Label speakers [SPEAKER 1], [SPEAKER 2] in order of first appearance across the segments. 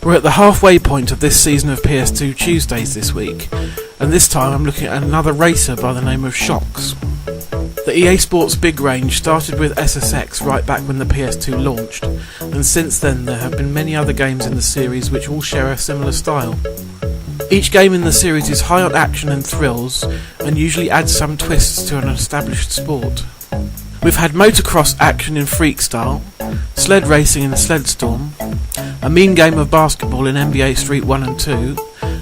[SPEAKER 1] We're at the halfway point of this season of PS2 Tuesdays this week, and this time I'm looking at another racer by the name of Shox. The EA Sports big range started with SSX right back when the PS2 launched, and since then there have been many other games in the series which all share a similar style. Each game in the series is high on action and thrills, and usually adds some twists to an established sport. We've had motocross action in Freakstyle, sled racing in Sledstorm, a mean game of basketball in NBA Street 1 and 2,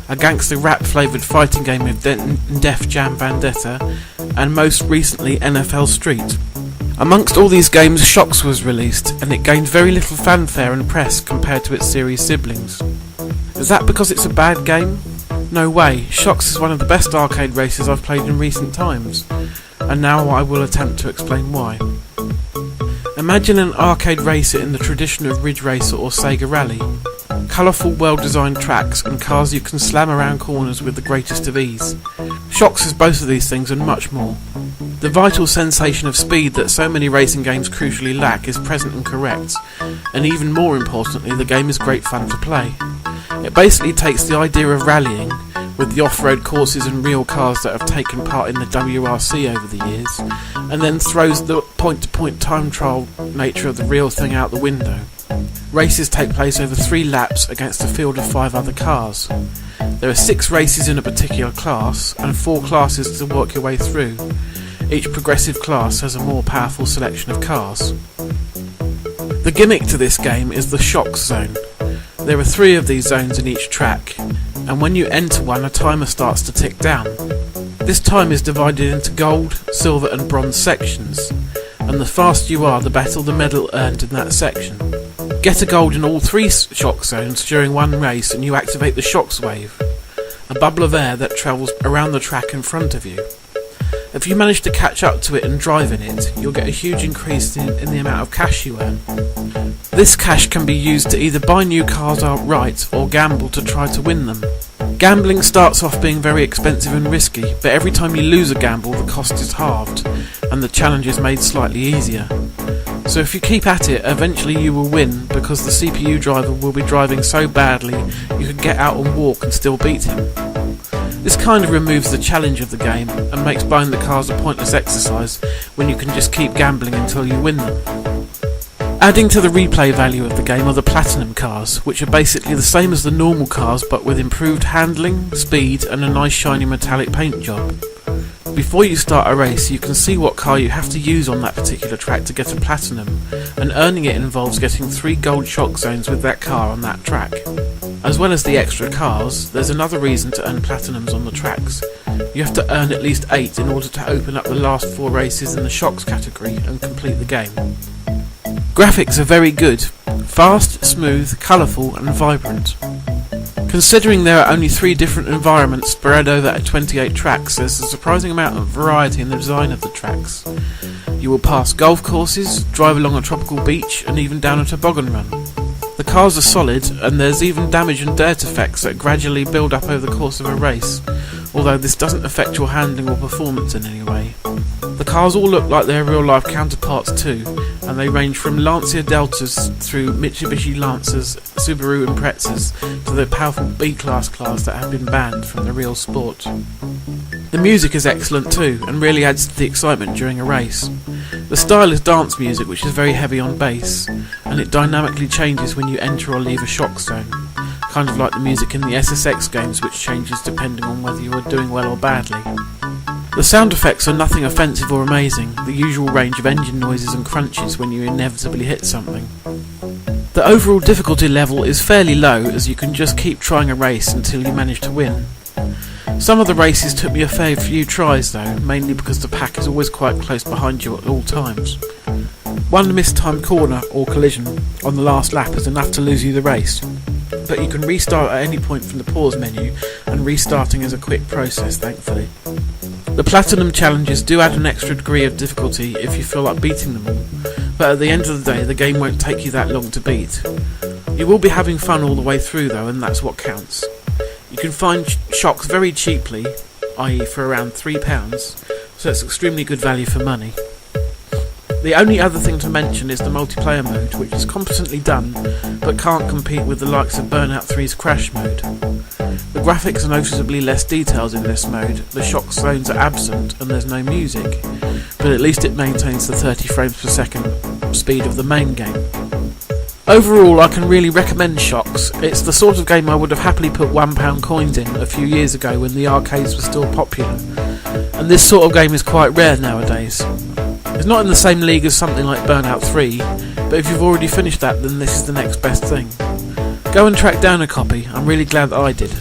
[SPEAKER 1] a gangster rap flavoured fighting game of Def Jam Vendetta, and most recently NFL Street. Amongst all these games, Shox was released, and it gained very little fanfare and press compared to its series siblings. Is that because it's a bad game? No way. Shox is one of the best arcade races I've played in recent times, and now I will attempt to explain why. Imagine an arcade racer in the tradition of Ridge Racer or Sega Rally. Colourful, well-designed tracks and cars you can slam around corners with the greatest of ease. Shox has both of these things and much more. The vital sensation of speed that so many racing games crucially lack is present and correct, and even more importantly, the game is great fun to play. It basically takes the idea of rallying, with the off-road courses and real cars that have taken part in the WRC over the years, and then throws the point-to-point time trial nature of the real thing out the window. Races take place over 3 laps against a field of 5 other cars. There are 6 races in a particular class, and 4 classes to work your way through. Each progressive class has a more powerful selection of cars. The gimmick to this game is the Shox zone. There are 3 of these zones in each track, and when you enter one, a timer starts to tick down. This time is divided into gold, silver and bronze sections, and the faster you are, the better the medal earned in that section. Get a gold in all 3 Shox zones during one race and you activate the Shox wave, a bubble of air that travels around the track in front of you. If you manage to catch up to it and drive in it, you'll get a huge increase in the amount of cash you earn. This cash can be used to either buy new cars outright or gamble to try to win them. Gambling starts off being very expensive and risky, but every time you lose a gamble the cost is halved, and the challenge is made slightly easier. So if you keep at it, eventually you will win, because the CPU driver will be driving so badly you can get out and walk and still beat him. This kind of removes the challenge of the game and makes buying the cars a pointless exercise when you can just keep gambling until you win them. Adding to the replay value of the game are the platinum cars, which are basically the same as the normal cars but with improved handling, speed and a nice shiny metallic paint job. Before you start a race, you can see what car you have to use on that particular track to get a platinum, and earning it involves getting 3 gold Shox zones with that car on that track. As well as the extra cars, there's another reason to earn platinums on the tracks. You have to earn at least 8 in order to open up the last 4 races in the Shox category and complete the game. Graphics are very good, fast, smooth, colourful and vibrant. Considering there are only 3 different environments spread over 28 tracks, there's a surprising amount of variety in the design of the tracks. You will pass golf courses, drive along a tropical beach and even down a toboggan run. The cars are solid, and there's even damage and dirt effects that gradually build up over the course of a race, although this doesn't affect your handling or performance in any way. The cars all look like their real life counterparts too, and they range from Lancia Deltas through Mitsubishi Lancers, Subaru Imprezas to the powerful B-Class cars that have been banned from the real sport. The music is excellent too, and really adds to the excitement during a race. The style is dance music, which is very heavy on bass, and it dynamically changes when you enter or leave a Shox zone, kind of like the music in the SSX games, which changes depending on whether you are doing well or badly. The sound effects are nothing offensive or amazing, the usual range of engine noises and crunches when you inevitably hit something. The overall difficulty level is fairly low, as you can just keep trying a race until you manage to win. Some of the races took me a fair few tries though, mainly because the pack is always quite close behind you at all times. One mistimed corner or collision on the last lap is enough to lose you the race, but you can restart at any point from the pause menu, and restarting is a quick process, thankfully. The platinum challenges do add an extra degree of difficulty if you feel like beating them all, but at the end of the day the game won't take you that long to beat. You will be having fun all the way through though, and that's what counts. You can find Shox very cheaply, i.e. for around £3, so it's extremely good value for money. The only other thing to mention is the multiplayer mode, which is competently done, but can't compete with the likes of Burnout 3's Crash mode. The graphics are noticeably less detailed in this mode, the Shox zones are absent, and there's no music, but at least it maintains the 30 frames per second speed of the main game. Overall, I can really recommend Shox. It's the sort of game I would have happily put £1 coins in a few years ago when the arcades were still popular, and this sort of game is quite rare nowadays. It's not in the same league as something like Burnout 3, but if you've already finished that, then this is the next best thing. Go and track down a copy, I'm really glad that I did.